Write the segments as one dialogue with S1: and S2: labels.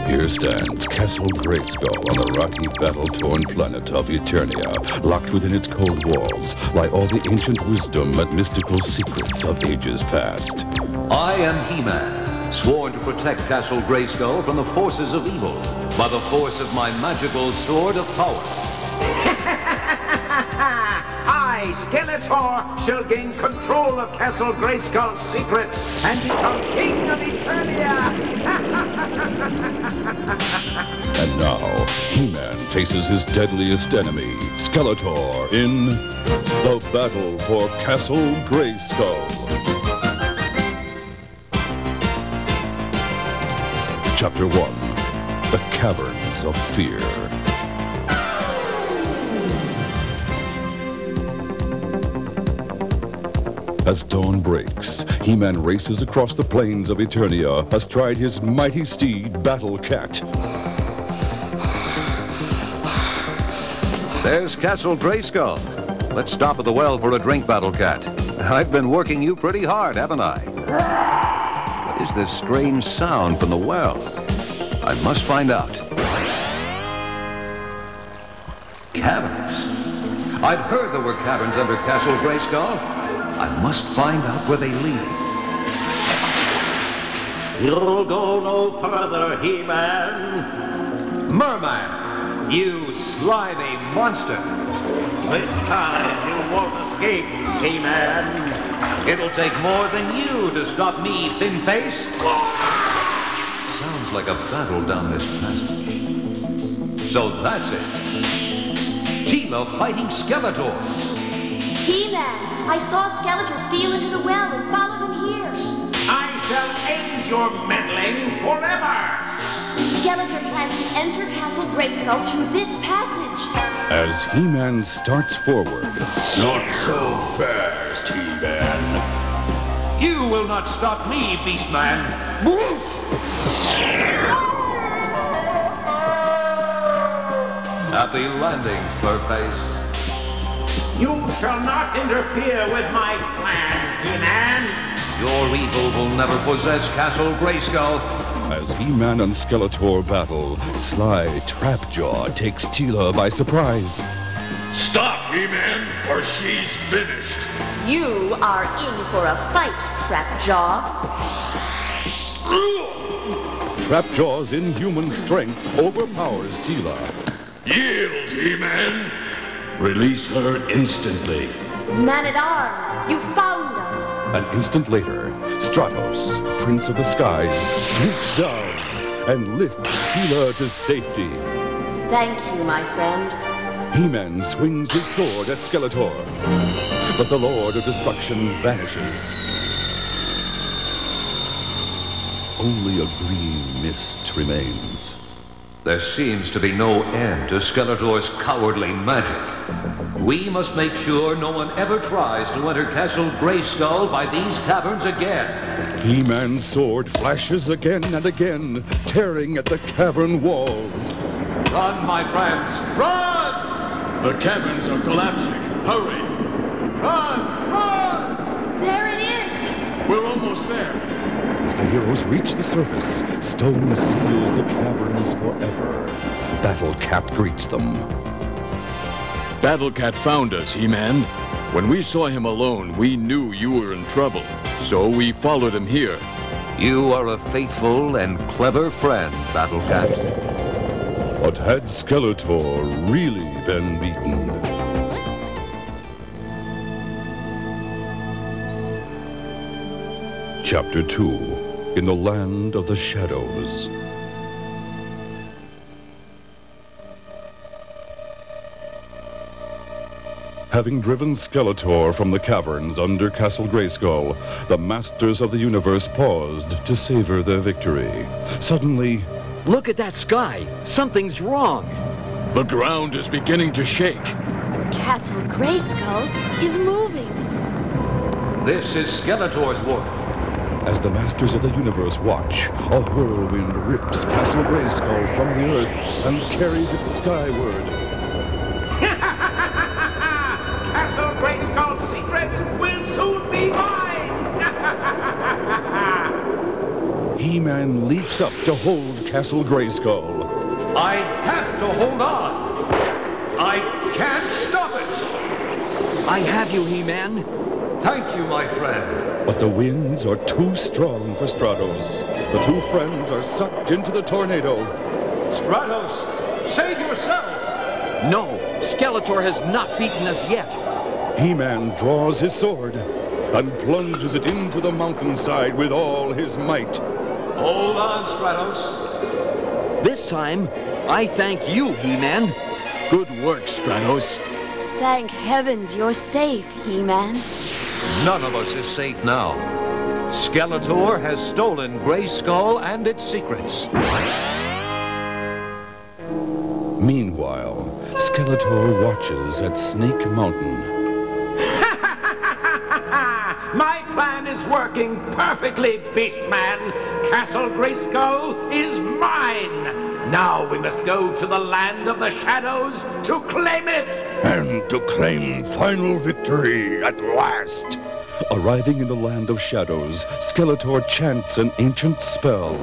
S1: Here stands Castle Grayskull on the rocky, battle-torn planet of Eternia. Locked within its cold walls lie all the ancient wisdom and mystical secrets of ages past.
S2: I am He-Man, sworn to protect Castle Grayskull from the forces of evil by the force of my magical sword of power.
S3: I, Skeletor, shall gain control of Castle Grayskull's secrets and become king of Eternia!
S1: And now, He-Man faces his deadliest enemy, Skeletor, in The Battle for Castle Grayskull. Chapter 1, The Caverns of Fear. As dawn breaks, He-Man races across the plains of Eternia astride his mighty steed, Battle Cat.
S2: There's Castle Grayskull. Let's stop at the well for a drink, Battle Cat. I've been working you pretty hard, haven't I? What is this strange sound from the well? I must find out. Caverns. I've heard there were caverns under Castle Grayskull. I must find out where they lead.
S3: You'll go no further, He-Man.
S2: Merman, you slimy monster.
S3: This time you won't escape, He-Man.
S2: It'll take more than you to stop me, Thin Face. Sounds like a battle down this passage. So that's it. Teela fighting Skeletor.
S4: He-Man, I saw Skeletor steal into the well and followed him here.
S3: I shall end your meddling forever.
S4: Skeletor plans to enter Castle Grayskull through this passage.
S1: As He-Man starts forward,
S3: Not so fast, He-Man.
S2: You will not stop me, Beastman. Happy landing, Furface.
S3: You shall not interfere with my plan, He-Man.
S2: Your evil will never possess Castle Grayskull.
S1: as He-Man and Skeletor battle, sly Trapjaw takes Teela by surprise.
S5: Stop, He-Man, or she's finished.
S4: You are in for a fight, Trapjaw.
S1: Trapjaw's inhuman strength overpowers Teela.
S5: Yield, He-Man. Release her instantly.
S4: Man-at-Arms, you found us.
S1: An instant later, Stratos, Prince of the Skies, swoops down and lifts Teela to safety.
S4: Thank you, my friend.
S1: He-Man swings his sword at Skeletor, but the Lord of Destruction vanishes. Only a green mist remains.
S2: There seems to be no end to Skeletor's cowardly magic. We must make sure no one ever tries to enter Castle Grayskull by these caverns again.
S1: He-Man's sword flashes again and again, tearing at the cavern walls.
S2: Run, my friends, run!
S5: The caverns are collapsing. Hurry!
S2: Run! Run!
S4: There it is.
S5: We're almost there.
S1: As the heroes reach the surface, stone seals the caverns forever. Battle Cat greets them.
S5: Battle Cat found us, He-Man. When we saw him alone, we knew you were in trouble. So we followed him here.
S2: You are a faithful and clever friend, Battle Cat.
S1: But had Skeletor really been beaten? Chapter 2, In the Land of the Shadows. Having driven Skeletor from the caverns under Castle Grayskull, the Masters of the Universe paused to savor their victory. Suddenly,
S6: look at that sky. Something's wrong.
S5: The ground is beginning to shake.
S4: Castle Grayskull is moving.
S2: This is Skeletor's work.
S1: as the Masters of the Universe watch, a whirlwind rips Castle Grayskull from the earth and carries it skyward.
S3: Castle Grayskull's secrets will soon be mine!
S1: He-Man leaps up to hold Castle Grayskull.
S3: I have to hold on. I can't stop it.
S6: I have you, He-Man.
S3: Thank you, my friend.
S1: But the winds are too strong for Stratos. The two friends are sucked into the tornado.
S3: Stratos, save yourself.
S6: No, Skeletor has not beaten us yet.
S1: He-Man draws his sword and plunges it into the mountainside with all his might.
S3: Hold on, Stratos.
S6: This time, I thank you, He-Man.
S5: Good work, Stratos.
S4: Thank heavens you're safe, He-Man.
S2: None of us is safe now. Skeletor has stolen Grayskull and its secrets.
S1: Meanwhile, Skeletor watches at Snake Mountain.
S3: My plan is working perfectly, Beastman. Castle Grayskull is mine. Now we must go to the land of the shadows to claim it.
S1: And to claim final victory at last. Arriving in the land of shadows, Skeletor chants an ancient spell.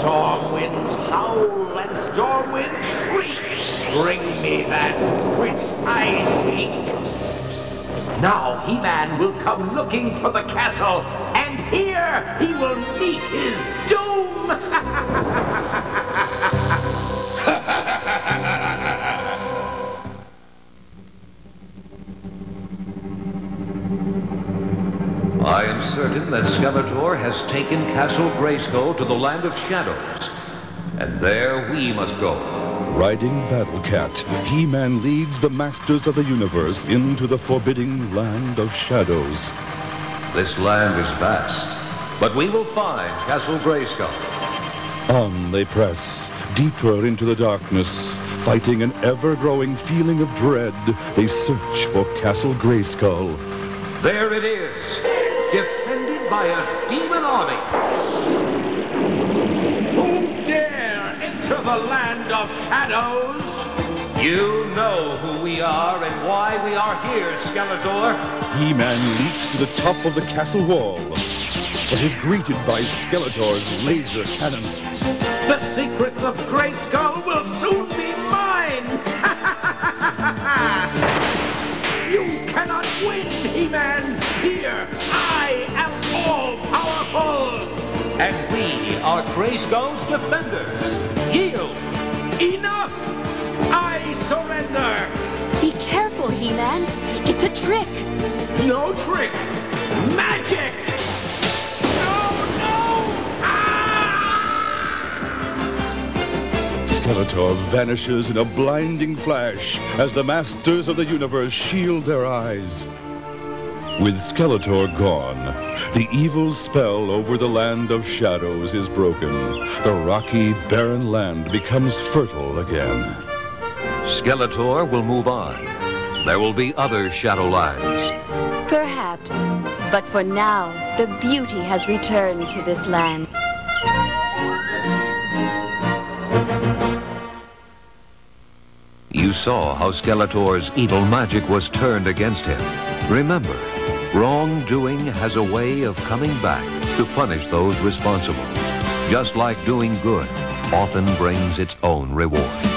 S3: Storm winds howl and storm winds shriek. Bring me that which I seek. Now He-Man will come looking for the castle, and here he will meet his doom.
S2: I am certain that Skeletor has taken Castle Grayskull to the land of shadows. And there we must go.
S1: Riding Battle Cat, He-Man leads the Masters of the Universe into the forbidding land of shadows.
S2: This land is vast, but we will find Castle Grayskull.
S1: On they press, deeper into the darkness. Fighting an ever-growing feeling of dread, they search for Castle Grayskull.
S3: There it is, defended by a demon army. Who dare enter the land of shadows? You know who we are and why we are here, Skeletor.
S1: He-Man leaps to the top of the castle wall, but is greeted by Skeletor's laser cannon.
S3: The secrets of Grayskull will soon be mine! You cannot win, He-Man! Here, I am all-powerful!
S2: And we are Grayskull's defenders.
S3: Yield! Enough! I surrender!
S4: Be careful, He-Man. It's a trick.
S3: No trick! Magic! No, no! Ah!
S1: Skeletor vanishes in a blinding flash as the Masters of the Universe shield their eyes. With Skeletor gone, the evil spell over the land of shadows is broken. The rocky, barren land becomes fertile again.
S2: Skeletor will move on. There will be other Shadowlands.
S4: Perhaps. But for now, the beauty has returned to this land.
S2: You saw how Skeletor's evil magic was turned against him. Remember, wrongdoing has a way of coming back to punish those responsible. Just like doing good often brings its own rewards.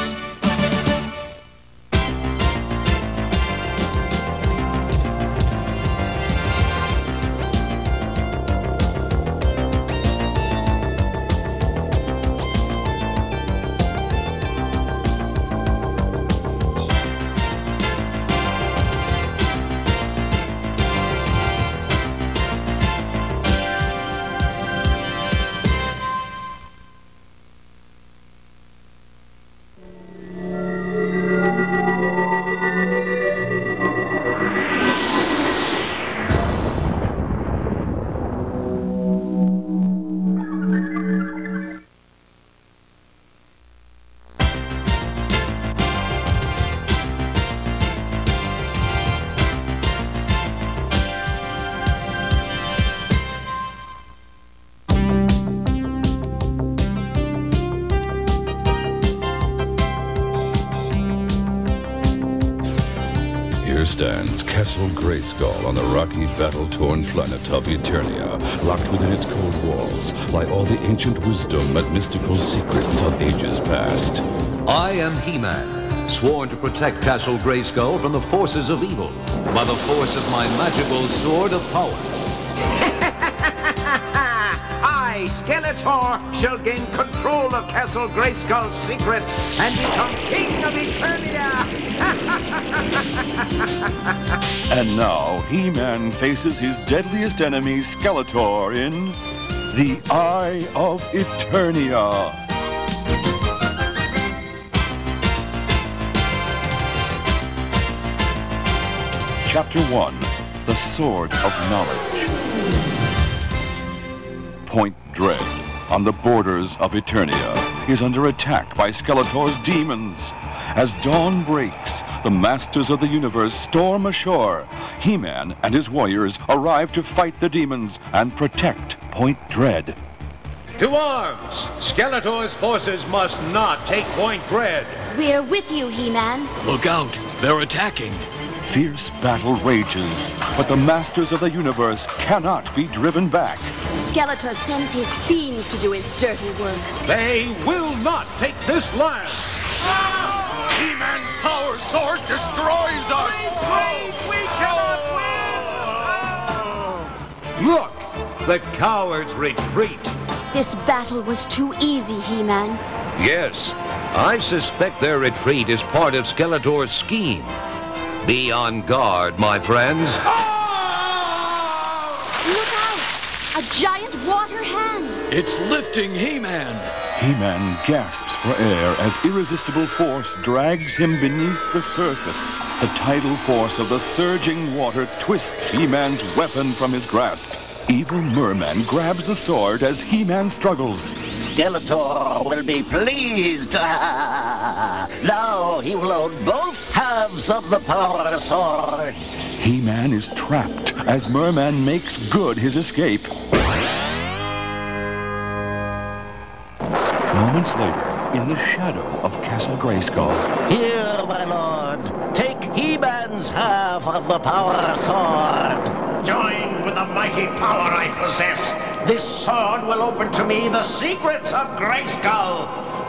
S1: Stands Castle Grayskull on the rocky, battle-torn planet of Eternia, locked within its cold walls, by all the ancient wisdom and mystical secrets of ages past.
S2: I am He-Man, sworn to protect Castle Grayskull from the forces of evil by the force of my magical sword of power.
S3: I, Skeletor, shall gain control of Castle Grayskull's secrets and become king of Eternia.
S1: And now, He-Man faces his deadliest enemy, Skeletor, in the Eye of Eternia. Chapter 1, The Sword of Knowledge. Point Dread, on the borders of Eternia, is under attack by Skeletor's demons. As dawn breaks, the Masters of the Universe storm ashore. He-Man and his warriors arrive to fight the demons and protect Point Dread.
S3: To arms! Skeletor's forces must not take Point Dread.
S4: We're with you, He-Man.
S5: Look out! They're attacking!
S1: Fierce battle rages, but the Masters of the Universe cannot be driven back.
S4: Skeletor sends his fiends to do his dirty work.
S3: They will not take this land.
S5: He-Man's power sword destroys us!
S3: We cannot win! Look! The cowards retreat.
S4: This battle was too easy, He-Man.
S2: Yes, I suspect their retreat is part of Skeletor's scheme. Be on guard, my friends.
S4: Look out! A giant water hand!
S5: It's lifting He-Man!
S1: He-Man gasps for air as irresistible force drags him beneath the surface. The tidal force of the surging water twists He-Man's weapon from his grasp. Evil Merman grabs the sword as He-Man struggles.
S7: Skeletor will be pleased. Now he will own both halves of the power sword.
S1: He-Man is trapped as Merman makes good his escape. Moments later, in the shadow of Castle Grayskull.
S7: Here, my lord, take He-Man's half of the power sword.
S3: Joined with the mighty power I possess, this sword will open to me the secrets of Grayskull.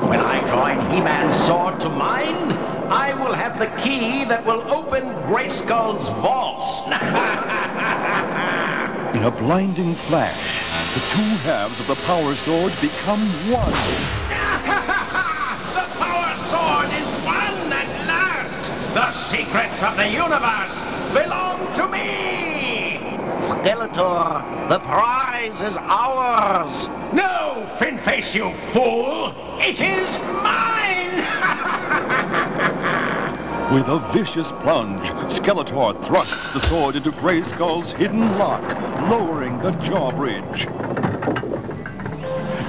S3: When I join He-Man's sword to mine, I will have the key that will open Grayskull's vaults.
S1: In a blinding flash, the two halves of the power sword become one.
S3: The power sword is won at last. The secrets of the universe belong to me.
S7: Skeletor, the prize is ours.
S3: No, Finface, you fool! It is mine!
S1: With a vicious plunge, Skeletor thrusts the sword into Grayskull's hidden lock, lowering the jawbridge.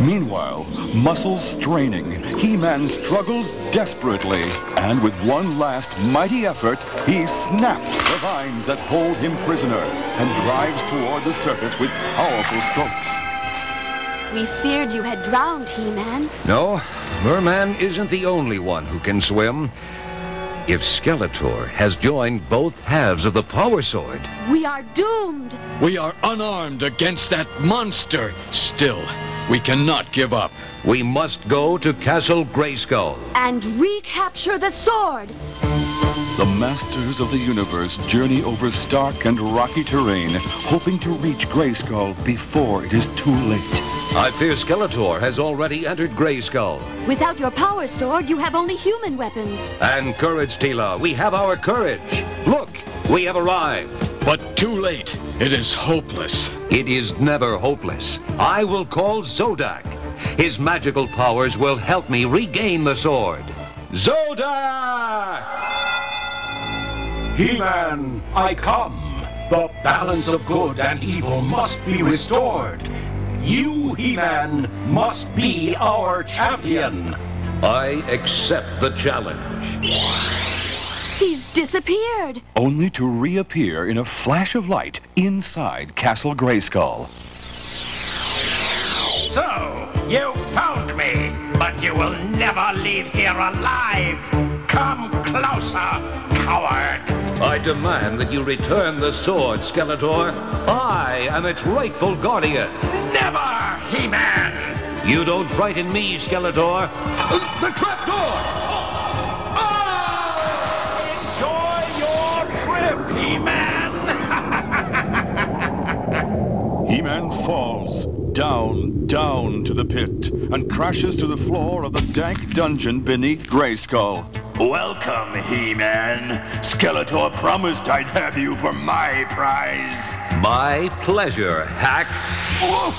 S1: Meanwhile, muscles straining, He-Man struggles desperately, and with one last mighty effort, he snaps the vines that hold him prisoner and drives toward the surface with powerful strokes.
S4: We feared you had drowned, He-Man.
S2: No, Merman isn't the only one who can swim. If Skeletor has joined both halves of the power sword,
S4: We are doomed.
S5: We are unarmed against that monster. Still, we cannot give up.
S2: we must go to Castle Grayskull.
S4: And recapture the sword.
S1: The Masters of the Universe journey over stark and rocky terrain, hoping to reach Grayskull before it is too late.
S2: I fear Skeletor has already entered Grayskull.
S4: Without your power sword, you have only human weapons.
S2: And courage, Tila. We have our courage. Look, we have arrived.
S5: But too late. It is hopeless.
S2: It is never hopeless. I will call Zodak. His magical powers will help me regain the sword. Zodak!
S3: He-Man, I come. The balance of good and evil must be restored. You, He-Man, must be our champion.
S2: I accept the challenge.
S4: He's disappeared.
S1: Only to reappear in a flash of light inside Castle Grayskull.
S3: So, you found me, but you will never leave here alive. Come closer, coward.
S2: I demand that you return the sword, Skeletor. I am its rightful guardian.
S3: Never, He-Man!
S2: You don't frighten me, Skeletor.
S3: The trapdoor! Enjoy your trip, He-Man!
S1: He-Man falls down to the pit and crashes to the floor of the dank dungeon beneath Grayskull.
S3: Welcome, He-Man. Skeletor promised I'd have you for my prize.
S2: My pleasure, Hack.
S3: Oof!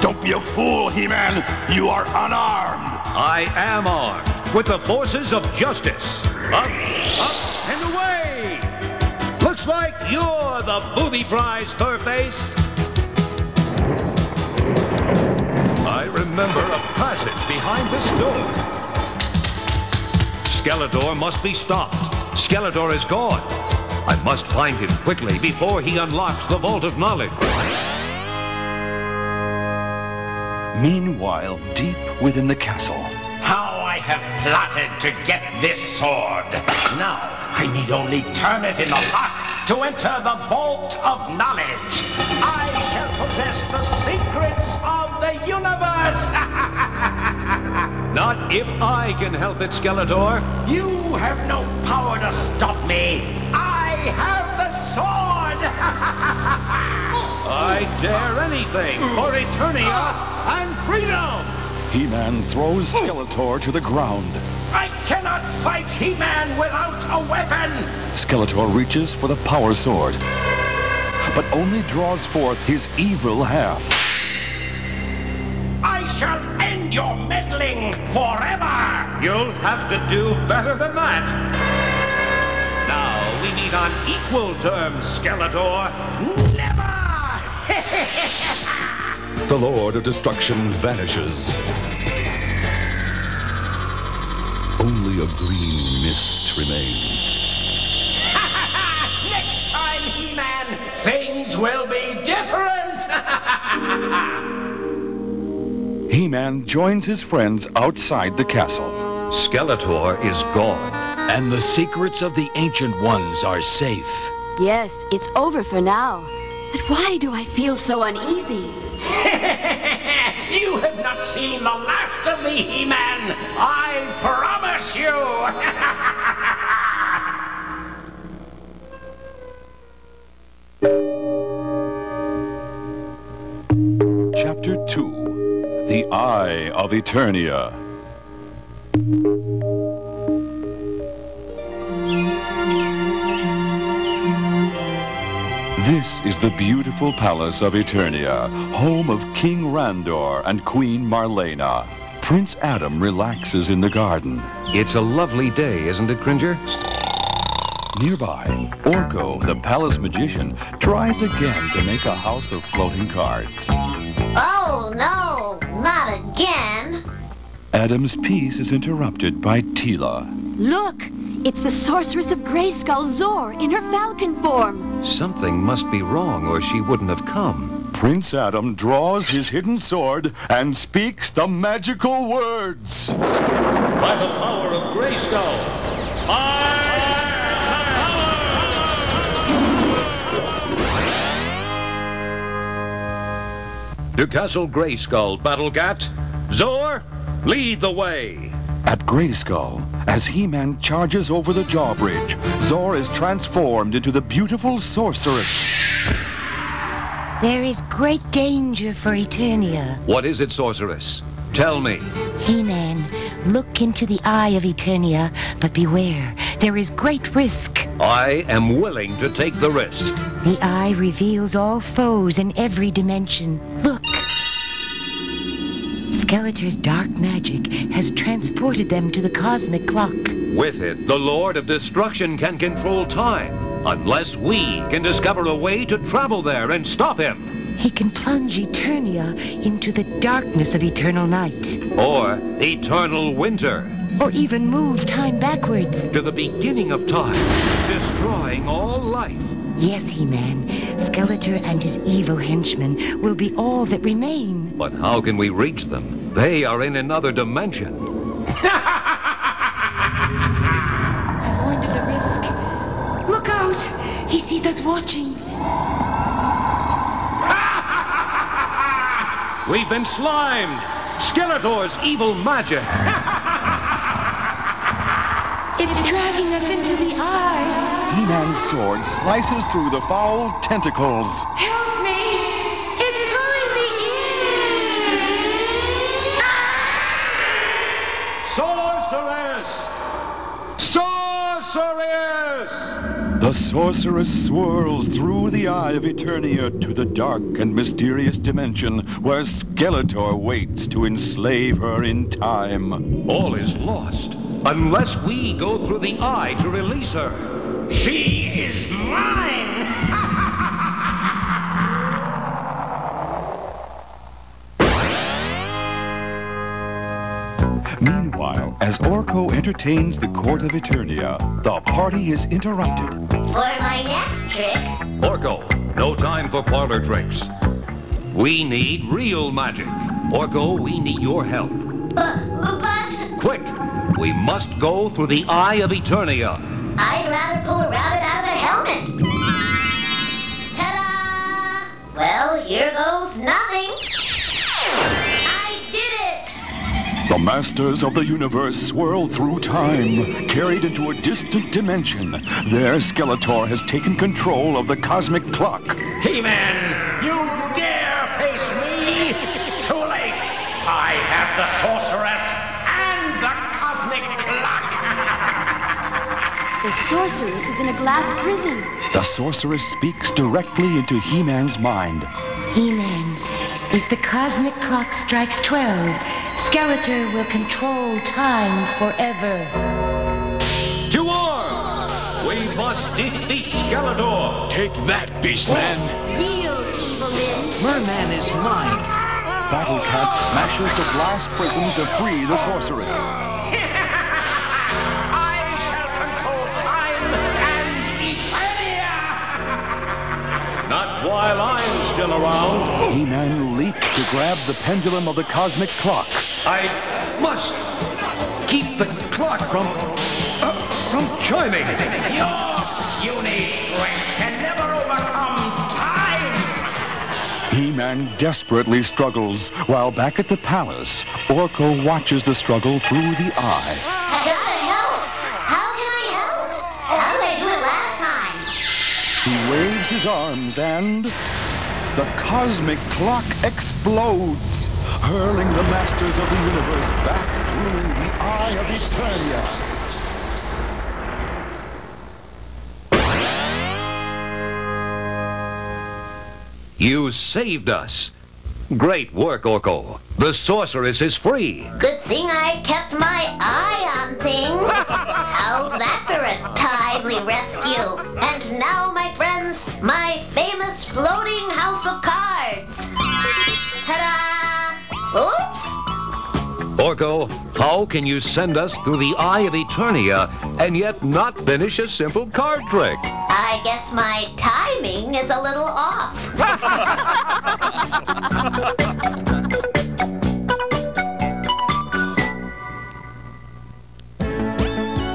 S3: Don't be a fool, He-Man. You are unarmed.
S2: I am armed with the forces of justice. Up, and away! Looks like you're the booby prize, Furface. I remember a passage behind this door. Skeletor must be stopped. Skeletor is gone. I must find him quickly before he unlocks the Vault of Knowledge.
S1: Meanwhile, deep within the castle,
S3: How I have plotted to get this sword. Now, I need only turn it in the lock to enter the Vault of Knowledge. I shall possess the secrets of the universe.
S2: Not if I can help it, Skeletor.
S3: You have no power to stop me. I have the sword.
S2: I dare anything for Eternia and freedom!
S1: He-Man throws Skeletor to the ground.
S3: I cannot fight He-Man without a weapon.
S1: Skeletor reaches for the power sword, but only draws forth his evil half.
S3: I shall end your meddling forever.
S2: You'll have to do better than that. Now we meet on equal terms, Skeletor.
S3: Never!
S1: The Lord of Destruction vanishes. Only a green mist remains.
S3: Next time, He-Man, things will be different.
S1: He-Man joins his friends outside the castle.
S2: Skeletor is gone.
S6: And the secrets of the Ancient Ones are safe.
S4: Yes, it's over for now. But why do I feel so uneasy?
S3: You have not seen the last of me, He-Man. I promise you.
S1: Chapter 2, The Eye of Eternia. This is the beautiful palace of Eternia, home of King Randor and Queen Marlena. Prince Adam relaxes in the garden.
S2: It's a lovely day, isn't it, Cringer?
S1: Nearby, Orko, the palace magician, tries again to make a house of floating cards.
S8: Oh, no, not again.
S1: Adam's peace is interrupted by Teela.
S4: Look, it's the sorceress of Grayskull, Zor, in her falcon form.
S2: Something must be wrong or she wouldn't have come.
S1: Prince Adam draws his hidden sword and speaks the magical words.
S2: By the power of Grayskull, to Castle Grayskull, Battlecat. Zor, lead the way.
S1: At Grayskull, as He-Man charges over the drawbridge, Zor is transformed into the beautiful sorceress.
S9: There is great danger for Eternia.
S2: What is it, sorceress? Tell me.
S9: He-Man, look into the eye of Eternia, but beware, there is great risk.
S2: I am willing to take the risk.
S9: The eye reveals all foes in every dimension. Look. Skeletor's dark magic has transported them to the cosmic clock.
S2: With it, the Lord of Destruction can control time, unless we can discover a way to travel there and stop him.
S9: He can plunge Eternia into the darkness of eternal night.
S2: Or eternal winter.
S9: Or even move time backwards.
S2: To the beginning of time, destroying all life.
S9: Yes, He-Man. Skeletor and his evil henchmen will be all that remain.
S2: But how can we reach them? They are in another dimension.
S9: I warned of the risk. Look out! He sees us watching.
S3: We've been slimed! Skeletor's evil magic!
S9: It's dragging us into the eye.
S1: He-Man's sword slices through the foul tentacles.
S9: Help me! It's pulling me in!
S3: Sorceress!
S1: The sorceress swirls through the Eye of Eternia to the dark and mysterious dimension where Skeletor waits to enslave her in time.
S3: All is lost unless we go through the eye to release her. She is mine!
S1: Meanwhile, as Orko entertains the court of Eternia, the party is interrupted.
S8: For my next trick,
S3: Orko, no time for parlor tricks. We need real magic. Orko, we need your help.
S8: but
S3: Quick! We must go through the Eye of Eternia.
S8: I'd rather pull a rabbit out of a helmet. Ta-da! Well, here goes nothing. I did it!
S1: The masters of the universe swirl through time, carried into a distant dimension. There, Skeletor has taken control of the cosmic clock.
S3: He-Man, you dare face me? Too late! I have the sorceress and the cosmic clock!
S4: The sorceress is in a glass prison.
S1: The sorceress speaks directly into He-Man's mind.
S9: He-Man, if the cosmic clock strikes 12, Skeletor will control time forever.
S3: To arms! We must defeat Skeletor!
S5: Take that, Beastman.
S4: Yield, evil Lynn.
S6: Merman is mine.
S1: Battle Cat smashes the glass prison to free the sorceress.
S3: I shall control time and Eternia! Not while I'm still around.
S1: He-Man leaps to grab the pendulum of the cosmic clock.
S3: I must keep the clock from chiming. Your puny strength can never overcome time.
S1: He-Man desperately struggles, while back at the palace, Orko watches the struggle through the eye.
S8: I gotta help! How can I help? How did I do it last time?
S1: He waves his arms and the cosmic clock explodes, hurling the masters of the universe back through the Eye of Eternia.
S2: You saved us. Great work, Orko. The sorceress is free.
S8: Good thing I kept my eye on things. How's that for a timely rescue? And now, my friends, my famous floating house of cards. Ta-da! Oops!
S2: Orko, how can you send us through the Eye of Eternia and yet not finish a simple card trick?
S8: I guess my timing is a little off.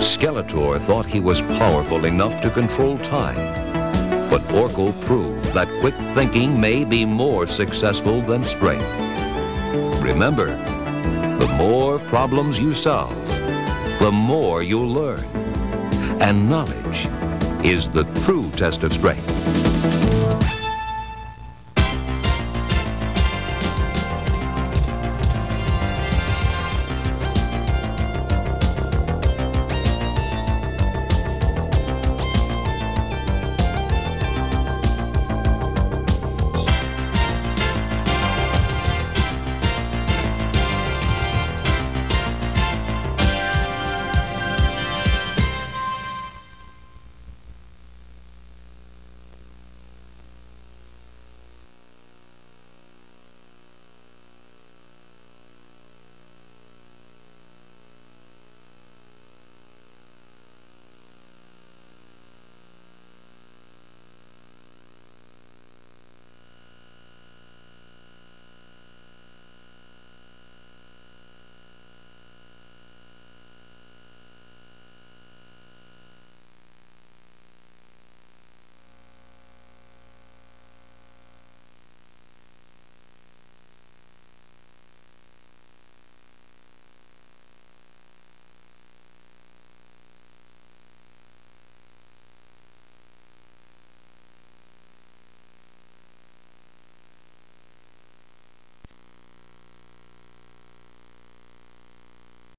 S2: Skeletor thought he was powerful enough to control time. But Orko proved that quick thinking may be more successful than strength. Remember, the more problems you solve, the more you'll learn. And knowledge is the true test of strength.